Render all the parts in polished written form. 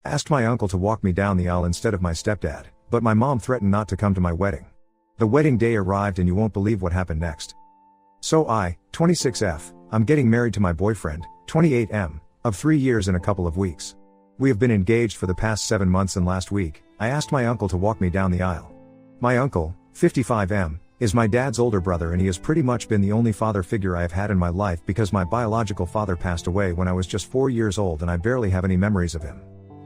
asked my uncle to walk me down the aisle instead of my stepdad, but my mom threatened not to come to my wedding. The wedding day arrived and you won't believe what happened next. So I, 26F, I'm getting married to my boyfriend, 28M, of 3 years and a couple of weeks. We have been engaged for the past 7 months and last week, I asked my uncle to walk me down the aisle. My uncle, 55M, is my dad's older brother and he has pretty much been the only father figure I have had in my life because my biological father passed away when I was just 4 years old and I barely have any memories of him.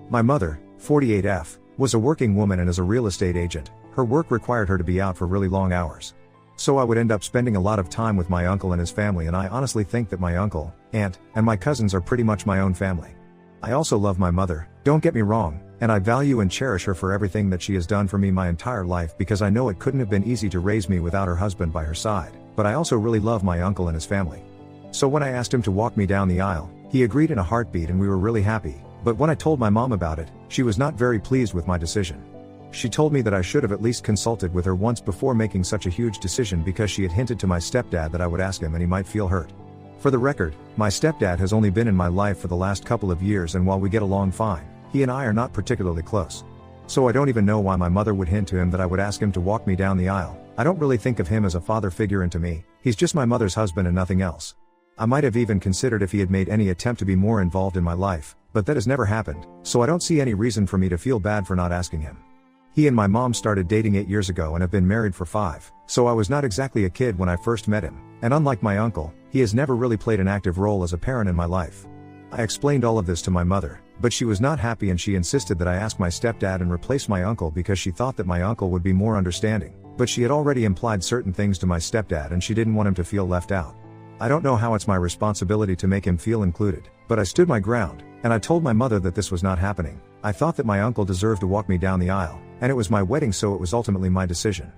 My mother, 48F, was a working woman and is a real estate agent. Her work required her to be out for really long hours. So I would end up spending a lot of time with my uncle and his family, and I honestly think that my uncle, aunt, and my cousins are pretty much my own family. I also love my mother, don't get me wrong, and I value and cherish her for everything that she has done for me my entire life because I know it couldn't have been easy to raise me without her husband by her side, but I also really love my uncle and his family. So when I asked him to walk me down the aisle, he agreed in a heartbeat and we were really happy, but when I told my mom about it, she was not very pleased with my decision. She told me that I should have at least consulted with her once before making such a huge decision because she had hinted to my stepdad that I would ask him and he might feel hurt. For the record, my stepdad has only been in my life for the last couple of years and while we get along fine, he and I are not particularly close. So I don't even know why my mother would hint to him that I would ask him to walk me down the aisle. I don't really think of him as a father figure and to me, he's just my mother's husband and nothing else. I might have even considered if he had made any attempt to be more involved in my life, but that has never happened, so I don't see any reason for me to feel bad for not asking him. He and my mom started dating 8 years ago and have been married for 5, so I was not exactly a kid when I first met him, and unlike my uncle, he has never really played an active role as a parent in my life. I explained all of this to my mother, but she was not happy and she insisted that I ask my stepdad and replace my uncle because she thought that my uncle would be more understanding, but she had already implied certain things to my stepdad and she didn't want him to feel left out. I don't know how it's my responsibility to make him feel included, but I stood my ground, and I told my mother that this was not happening. I thought that my uncle deserved to walk me down the aisle, and it was my wedding so it was ultimately my decision.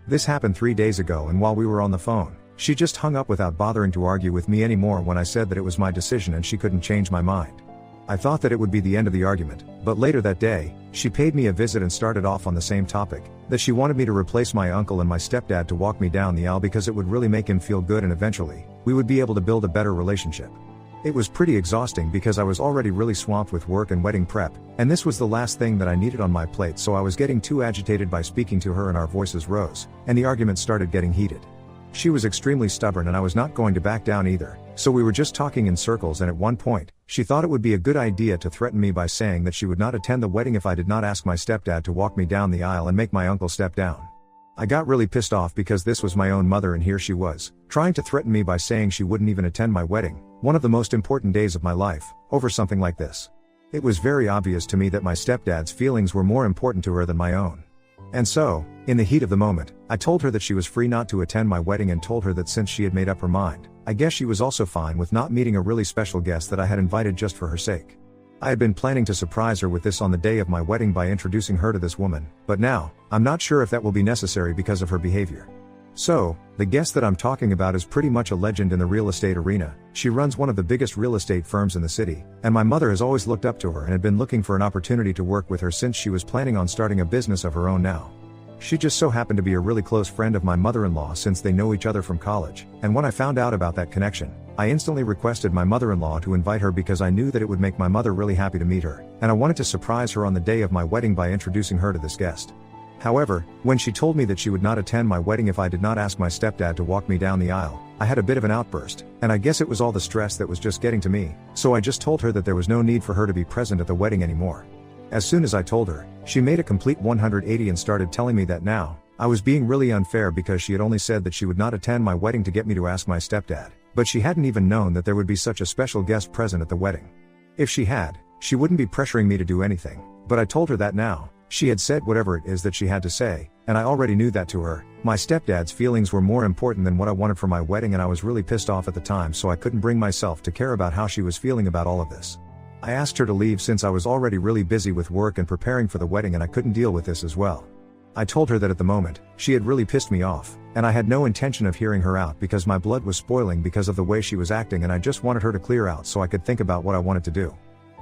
This happened 3 days ago and while we were on the phone, she just hung up without bothering to argue with me anymore when I said that it was my decision and she couldn't change my mind. I thought that it would be the end of the argument, but later that day, she paid me a visit and started off on the same topic, that she wanted me to replace my uncle and my stepdad to walk me down the aisle because it would really make him feel good and eventually, we would be able to build a better relationship. It was pretty exhausting because I was already really swamped with work and wedding prep, and this was the last thing that I needed on my plate so I was getting too agitated by speaking to her and our voices rose, and the argument started getting heated. She was extremely stubborn and I was not going to back down either, so we were just talking in circles and at one point, she thought it would be a good idea to threaten me by saying that she would not attend the wedding if I did not ask my stepdad to walk me down the aisle and make my uncle step down. I got really pissed off because this was my own mother and here she was, trying to threaten me by saying she wouldn't even attend my wedding, one of the most important days of my life, over something like this. It was very obvious to me that my stepdad's feelings were more important to her than my own. And so, in the heat of the moment, I told her that she was free not to attend my wedding and told her that since she had made up her mind, I guess she was also fine with not meeting a really special guest that I had invited just for her sake. I had been planning to surprise her with this on the day of my wedding by introducing her to this woman, but now, I'm not sure if that will be necessary because of her behavior. So, the guest that I'm talking about is pretty much a legend in the real estate arena. She runs one of the biggest real estate firms in the city, and my mother has always looked up to her and had been looking for an opportunity to work with her since she was planning on starting a business of her own now. She just so happened to be a really close friend of my mother-in-law since they know each other from college, and when I found out about that connection, I instantly requested my mother-in-law to invite her because I knew that it would make my mother really happy to meet her, and I wanted to surprise her on the day of my wedding by introducing her to this guest. However, when she told me that she would not attend my wedding if I did not ask my stepdad to walk me down the aisle, I had a bit of an outburst, and I guess it was all the stress that was just getting to me, so I just told her that there was no need for her to be present at the wedding anymore. As soon as I told her, she made a complete 180 and started telling me that now, I was being really unfair because she had only said that she would not attend my wedding to get me to ask my stepdad, but she hadn't even known that there would be such a special guest present at the wedding. If she had, she wouldn't be pressuring me to do anything, but I told her that now, she had said whatever it is that she had to say, and I already knew that to her. My stepdad's feelings were more important than what I wanted for my wedding and I was really pissed off at the time so I couldn't bring myself to care about how she was feeling about all of this. I asked her to leave since I was already really busy with work and preparing for the wedding and I couldn't deal with this as well. I told her that at the moment, she had really pissed me off, and I had no intention of hearing her out because my blood was spoiling because of the way she was acting and I just wanted her to clear out so I could think about what I wanted to do.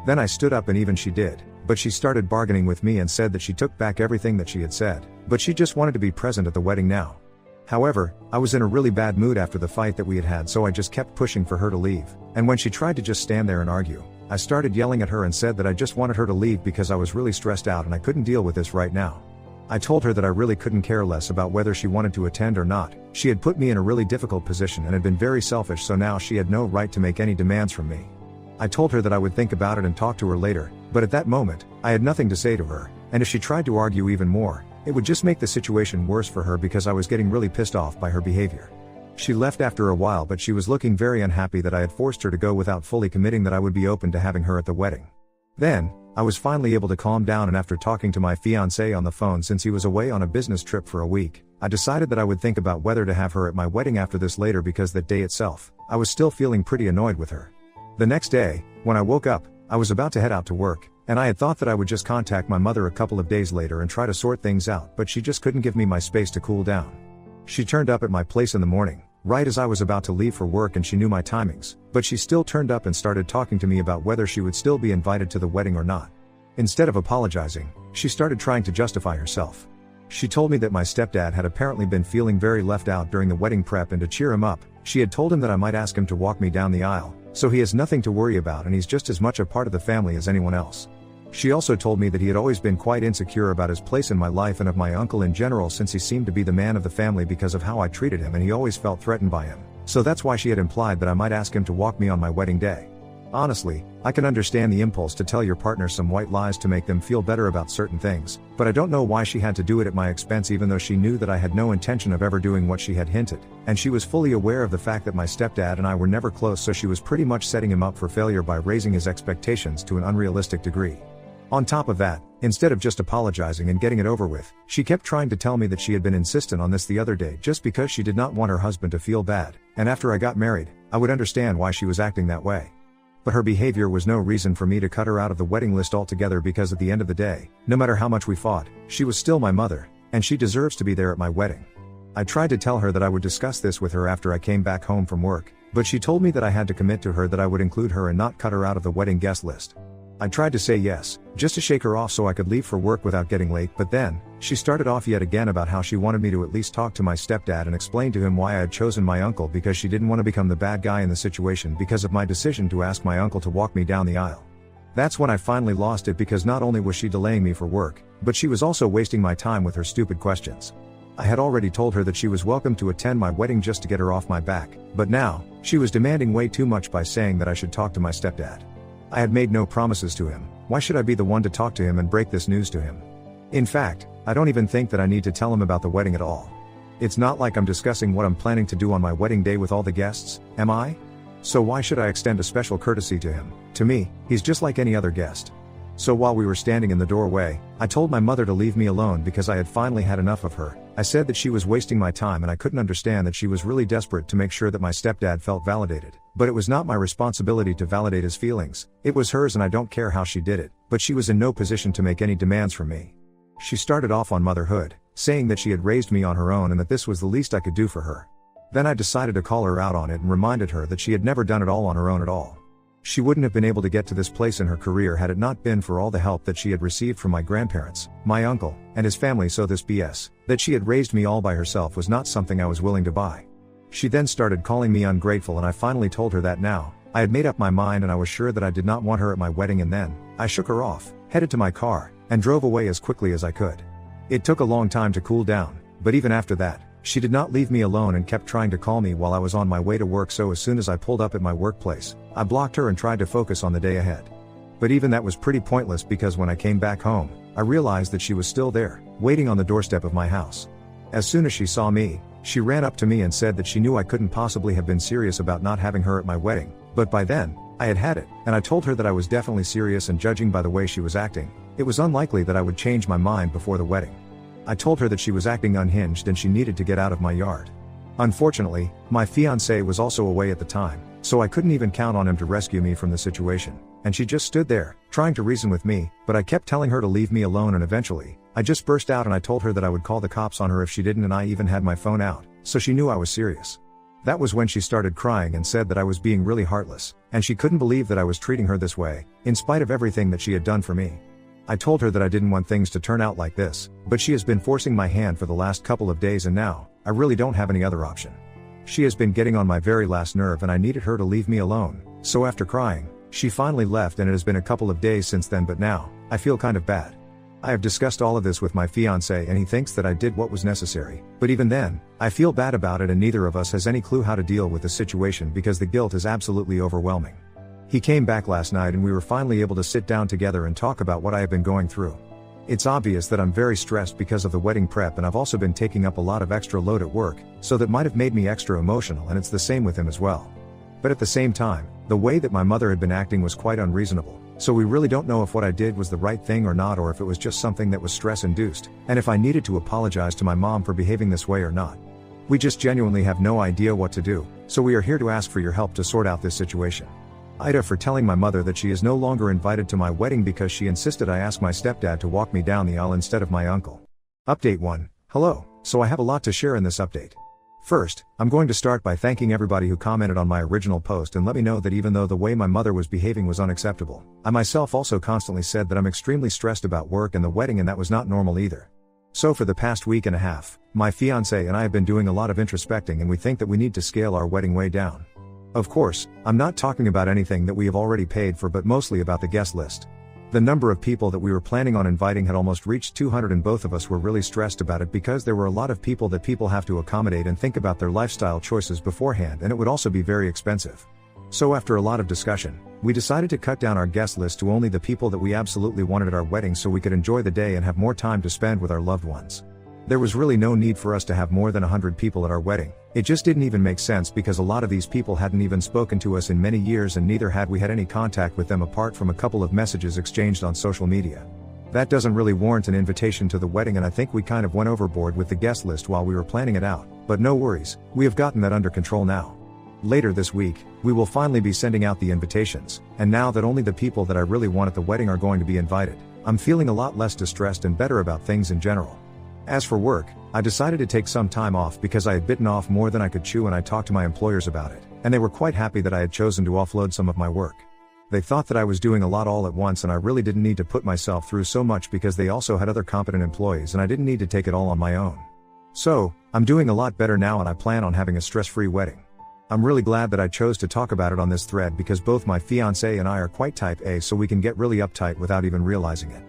Then I stood up and even she did, but she started bargaining with me and said that she took back everything that she had said, but she just wanted to be present at the wedding now. However, I was in a really bad mood after the fight that we had had so I just kept pushing for her to leave, and when she tried to just stand there and argue, I started yelling at her and said that I just wanted her to leave because I was really stressed out and I couldn't deal with this right now. I told her that I really couldn't care less about whether she wanted to attend or not. She had put me in a really difficult position and had been very selfish, so now she had no right to make any demands from me. I told her that I would think about it and talk to her later, but at that moment, I had nothing to say to her, and if she tried to argue even more, it would just make the situation worse for her because I was getting really pissed off by her behavior. She left after a while, but she was looking very unhappy that I had forced her to go without fully committing that I would be open to having her at the wedding. Then, I was finally able to calm down, and after talking to my fiancé on the phone since he was away on a business trip for a week, I decided that I would think about whether to have her at my wedding after this later because that day itself, I was still feeling pretty annoyed with her. The next day, when I woke up, I was about to head out to work, and I had thought that I would just contact my mother a couple of days later and try to sort things out, but she just couldn't give me my space to cool down. She turned up at my place in the morning, right as I was about to leave for work, and she knew my timings, but she still turned up and started talking to me about whether she would still be invited to the wedding or not. Instead of apologizing, she started trying to justify herself. She told me that my stepdad had apparently been feeling very left out during the wedding prep, and to cheer him up, she had told him that I might ask him to walk me down the aisle, so he has nothing to worry about and he's just as much a part of the family as anyone else. She also told me that he had always been quite insecure about his place in my life and of my uncle in general, since he seemed to be the man of the family because of how I treated him, and he always felt threatened by him, so that's why she had implied that I might ask him to walk me on my wedding day. Honestly, I can understand the impulse to tell your partner some white lies to make them feel better about certain things, but I don't know why she had to do it at my expense, even though she knew that I had no intention of ever doing what she had hinted, and she was fully aware of the fact that my stepdad and I were never close, so she was pretty much setting him up for failure by raising his expectations to an unrealistic degree. On top of that, instead of just apologizing and getting it over with, she kept trying to tell me that she had been insistent on this the other day just because she did not want her husband to feel bad, and after I got married, I would understand why she was acting that way. But her behavior was no reason for me to cut her out of the wedding list altogether, because at the end of the day, no matter how much we fought, she was still my mother, and she deserves to be there at my wedding. I tried to tell her that I would discuss this with her after I came back home from work, but she told me that I had to commit to her that I would include her and not cut her out of the wedding guest list. I tried to say yes, just to shake her off so I could leave for work without getting late, but then, she started off yet again about how she wanted me to at least talk to my stepdad and explain to him why I had chosen my uncle, because she didn't want to become the bad guy in the situation because of my decision to ask my uncle to walk me down the aisle. That's when I finally lost it, because not only was she delaying me for work, but she was also wasting my time with her stupid questions. I had already told her that she was welcome to attend my wedding just to get her off my back, but now, she was demanding way too much by saying that I should talk to my stepdad. I had made no promises to him. Why should I be the one to talk to him and break this news to him? In fact, I don't even think that I need to tell him about the wedding at all. It's not like I'm discussing what I'm planning to do on my wedding day with all the guests, am I? So why should I extend a special courtesy to him? To me, he's just like any other guest. So while we were standing in the doorway, I told my mother to leave me alone because I had finally had enough of her. I said that she was wasting my time and I couldn't understand that she was really desperate to make sure that my stepdad felt validated. But it was not my responsibility to validate his feelings, it was hers, and I don't care how she did it, but she was in no position to make any demands from me. She started off on motherhood, saying that she had raised me on her own and that this was the least I could do for her. Then I decided to call her out on it and reminded her that she had never done it all on her own at all. She wouldn't have been able to get to this place in her career had it not been for all the help that she had received from my grandparents, my uncle, and his family, so this BS, that she had raised me all by herself, was not something I was willing to buy. She then started calling me ungrateful, and I finally told her that now, I had made up my mind and I was sure that I did not want her at my wedding, and then, I shook her off, headed to my car, and drove away as quickly as I could. It took a long time to cool down, but even after that, she did not leave me alone and kept trying to call me while I was on my way to work, so as soon as I pulled up at my workplace, I blocked her and tried to focus on the day ahead. But even that was pretty pointless, because when I came back home, I realized that she was still there, waiting on the doorstep of my house. As soon as she saw me, she ran up to me and said that she knew I couldn't possibly have been serious about not having her at my wedding, but by then, I had had it, and I told her that I was definitely serious, and judging by the way she was acting, it was unlikely that I would change my mind before the wedding. I told her that she was acting unhinged and she needed to get out of my yard. Unfortunately, my fiancé was also away at the time, so I couldn't even count on him to rescue me from the situation, and she just stood there, trying to reason with me, but I kept telling her to leave me alone, and eventually, I just burst out and I told her that I would call the cops on her if she didn't, and I even had my phone out, so she knew I was serious. That was when she started crying and said that I was being really heartless, and she couldn't believe that I was treating her this way, in spite of everything that she had done for me. I told her that I didn't want things to turn out like this, but she has been forcing my hand for the last couple of days, and now, I really don't have any other option. She has been getting on my very last nerve and I needed her to leave me alone, so after crying, She finally left and it has been a couple of days since then, but now, I feel kind of bad. I have discussed all of this with my fiancé and he thinks that I did what was necessary, but even then, I feel bad about it and neither of us has any clue how to deal with the situation because the guilt is absolutely overwhelming. He came back last night and we were finally able to sit down together and talk about what I have been going through. It's obvious that I'm very stressed because of the wedding prep and I've also been taking up a lot of extra load at work, so that might have made me extra emotional and it's the same with him as well. But at the same time, the way that my mother had been acting was quite unreasonable, so we really don't know if what I did was the right thing or not, or if it was just something that was stress-induced, and if I needed to apologize to my mom for behaving this way or not. We just genuinely have no idea what to do, so we are here to ask for your help to sort out this situation. Ida for telling my mother that she is no longer invited to my wedding because she insisted I ask my stepdad to walk me down the aisle instead of my uncle. Update 1. Hello, so I have a lot to share in this update. First, I'm going to start by thanking everybody who commented on my original post and let me know that even though the way my mother was behaving was unacceptable, I myself also constantly said that I'm extremely stressed about work and the wedding, and that was not normal either. So for the past week and a half, my fiancé and I have been doing a lot of introspecting and we think that we need to scale our wedding way down. Of course, I'm not talking about anything that we have already paid for, but mostly about the guest list. The number of people that we were planning on inviting had almost reached 200 and both of us were really stressed about it because there were a lot of people that people have to accommodate and think about their lifestyle choices beforehand, and it would also be very expensive. So after a lot of discussion, we decided to cut down our guest list to only the people that we absolutely wanted at our wedding so we could enjoy the day and have more time to spend with our loved ones. There was really no need for us to have more than 100 people at our wedding. It just didn't even make sense because a lot of these people hadn't even spoken to us in many years, and neither had we had any contact with them apart from a couple of messages exchanged on social media. That doesn't really warrant an invitation to the wedding, and I think we kind of went overboard with the guest list while we were planning it out, but no worries, we have gotten that under control now. Later this week, we will finally be sending out the invitations, and now that only the people that I really want at the wedding are going to be invited, I'm feeling a lot less distressed and better about things in general. As for work, I decided to take some time off because I had bitten off more than I could chew, and I talked to my employers about it, and they were quite happy that I had chosen to offload some of my work. They thought that I was doing a lot all at once and I really didn't need to put myself through so much because they also had other competent employees and I didn't need to take it all on my own. So, I'm doing a lot better now and I plan on having a stress-free wedding. I'm really glad that I chose to talk about it on this thread because both my fiancé and I are quite type A, so we can get really uptight without even realizing it.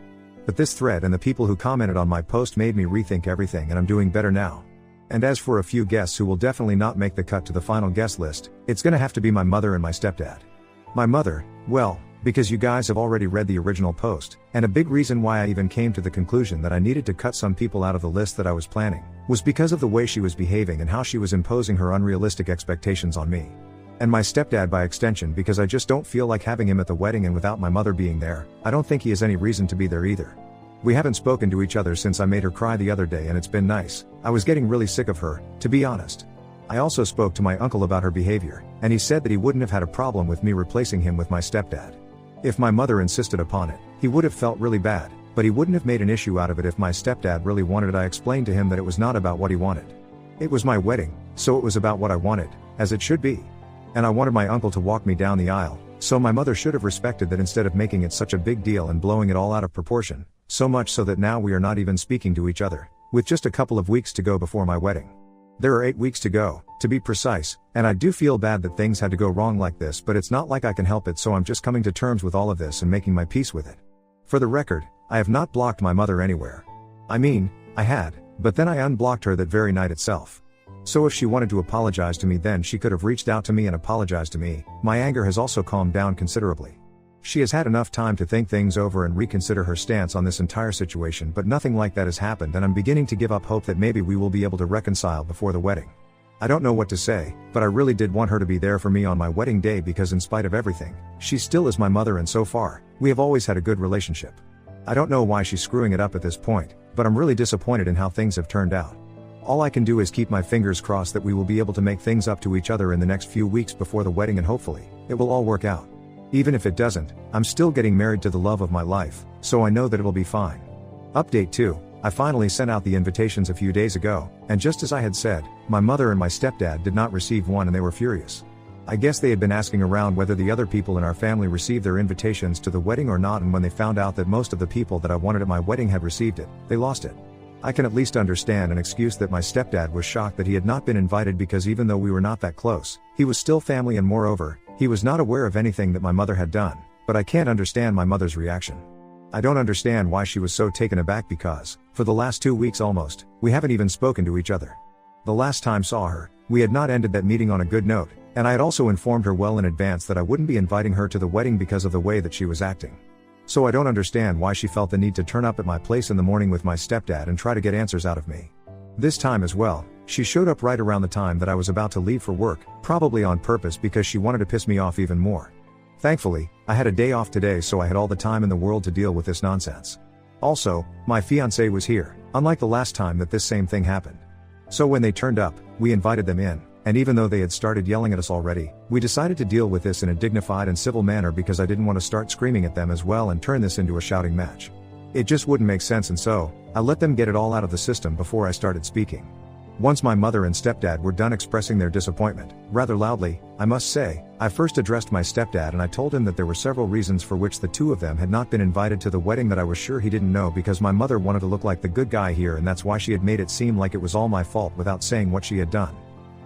But this thread and the people who commented on my post made me rethink everything, and I'm doing better now. And as for a few guests who will definitely not make the cut to the final guest list, it's gonna have to be my mother and my stepdad. My mother, well, because you guys have already read the original post, and a big reason why I even came to the conclusion that I needed to cut some people out of the list that I was planning, was because of the way she was behaving and how she was imposing her unrealistic expectations on me. And my stepdad by extension, because I just don't feel like having him at the wedding, and without my mother being there, I don't think he has any reason to be there either. We haven't spoken to each other since I made her cry the other day and it's been nice. I was getting really sick of her, to be honest. I also spoke to my uncle about her behavior, and he said that he wouldn't have had a problem with me replacing him with my stepdad. If my mother insisted upon it, he would have felt really bad, but he wouldn't have made an issue out of it if my stepdad really wanted it. I explained to him that it was not about what he wanted. It was my wedding, so it was about what I wanted, as it should be. And I wanted my uncle to walk me down the aisle, so my mother should have respected that instead of making it such a big deal and blowing it all out of proportion, so much so that now we are not even speaking to each other, with just a couple of weeks to go before my wedding. There are 8 weeks to go, to be precise, and I do feel bad that things had to go wrong like this, but it's not like I can help it, so I'm just coming to terms with all of this and making my peace with it. For the record, I have not blocked my mother anywhere. I mean, I had, but then I unblocked her that very night itself. So if she wanted to apologize to me, then she could have reached out to me and apologized to me. My anger has also calmed down considerably. She has had enough time to think things over and reconsider her stance on this entire situation, but nothing like that has happened, and I'm beginning to give up hope that maybe we will be able to reconcile before the wedding. I don't know what to say, but I really did want her to be there for me on my wedding day because in spite of everything, she still is my mother, and so far, we have always had a good relationship. I don't know why she's screwing it up at this point, but I'm really disappointed in how things have turned out. All I can do is keep my fingers crossed that we will be able to make things up to each other in the next few weeks before the wedding, and hopefully, it will all work out. Even if it doesn't, I'm still getting married to the love of my life, so I know that it'll be fine. Update 2, I finally sent out the invitations a few days ago, and just as I had said, my mother and my stepdad did not receive one and they were furious. I guess they had been asking around whether the other people in our family received their invitations to the wedding or not, and when they found out that most of the people that I wanted at my wedding had received it, they lost it. I can at least understand an excuse that my stepdad was shocked that he had not been invited because even though we were not that close, he was still family, and moreover, He was not aware of anything that my mother had done, but I can't understand my mother's reaction. I don't understand why she was so taken aback because, for the last 2 weeks almost, we haven't even spoken to each other. The last time saw her, we had not ended that meeting on a good note, and I had also informed her well in advance that I wouldn't be inviting her to the wedding because of the way that she was acting. So I don't understand why she felt the need to turn up at my place in the morning with my stepdad and try to get answers out of me. This time as well, she showed up right around the time that I was about to leave for work, probably on purpose because she wanted to piss me off even more. Thankfully, I had a day off today, so I had all the time in the world to deal with this nonsense. Also, my fiancé was here, unlike the last time that this same thing happened. So when they turned up, we invited them in, and even though they had started yelling at us already, we decided to deal with this in a dignified and civil manner because I didn't want to start screaming at them as well and turn this into a shouting match. It just wouldn't make sense, and so, I let them get it all out of the system before I started speaking. Once my mother and stepdad were done expressing their disappointment, rather loudly, I must say, I first addressed my stepdad and I told him that there were several reasons for which the two of them had not been invited to the wedding that I was sure he didn't know, because my mother wanted to look like the good guy here, and that's why she had made it seem like it was all my fault without saying what she had done.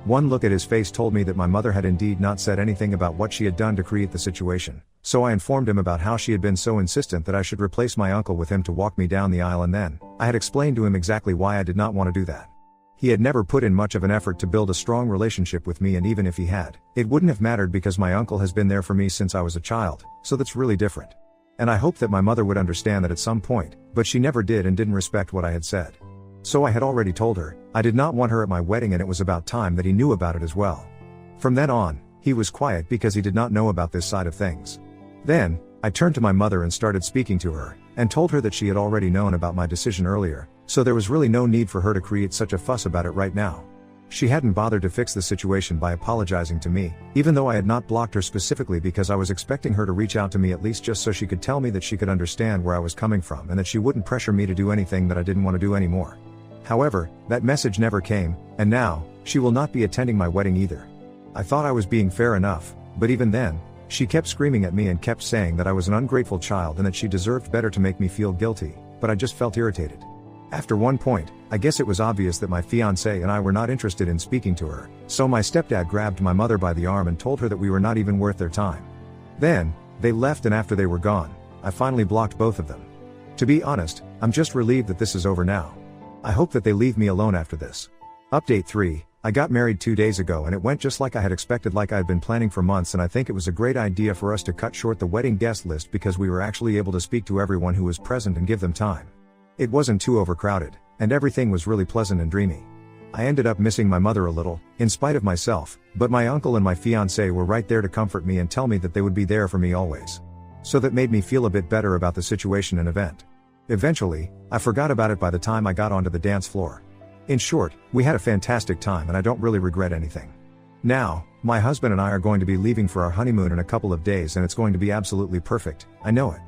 One look at his face told me that my mother had indeed not said anything about what she had done to create the situation, so I informed him about how she had been so insistent that I should replace my uncle with him to walk me down the aisle, and then, I had explained to him exactly why I did not want to do that. He had never put in much of an effort to build a strong relationship with me, and even if he had, it wouldn't have mattered because my uncle has been there for me since I was a child, so that's really different. And I hoped that my mother would understand that at some point, but she never did and didn't respect what I had said. So I had already told her, I did not want her at my wedding, and it was about time that he knew about it as well. From then on, he was quiet because he did not know about this side of things. Then, I turned to my mother and started speaking to her, and told her that she had already known about my decision earlier, so there was really no need for her to create such a fuss about it right now. She hadn't bothered to fix the situation by apologizing to me, even though I had not blocked her specifically because I was expecting her to reach out to me at least just so she could tell me that she could understand where I was coming from and that she wouldn't pressure me to do anything that I didn't want to do anymore. However, that message never came, and now, she will not be attending my wedding either. I thought I was being fair enough, but even then, she kept screaming at me and kept saying that I was an ungrateful child and that she deserved better to make me feel guilty, but I just felt irritated. After one point, I guess it was obvious that my fiancé and I were not interested in speaking to her, so my stepdad grabbed my mother by the arm and told her that we were not even worth their time. Then, they left, and after they were gone, I finally blocked both of them. To be honest, I'm just relieved that this is over now. I hope that they leave me alone after this. Update 3, I got married 2 days ago and it went just like I had expected, like I had been planning for months, and I think it was a great idea for us to cut short the wedding guest list because we were actually able to speak to everyone who was present and give them time. It wasn't too overcrowded, and everything was really pleasant and dreamy. I ended up missing my mother a little, in spite of myself, but my uncle and my fiancé were right there to comfort me and tell me that they would be there for me always. So that made me feel a bit better about the situation and event. Eventually, I forgot about it by the time I got onto the dance floor. In short, we had a fantastic time and I don't really regret anything. Now, my husband and I are going to be leaving for our honeymoon in a couple of days, and it's going to be absolutely perfect, I know it.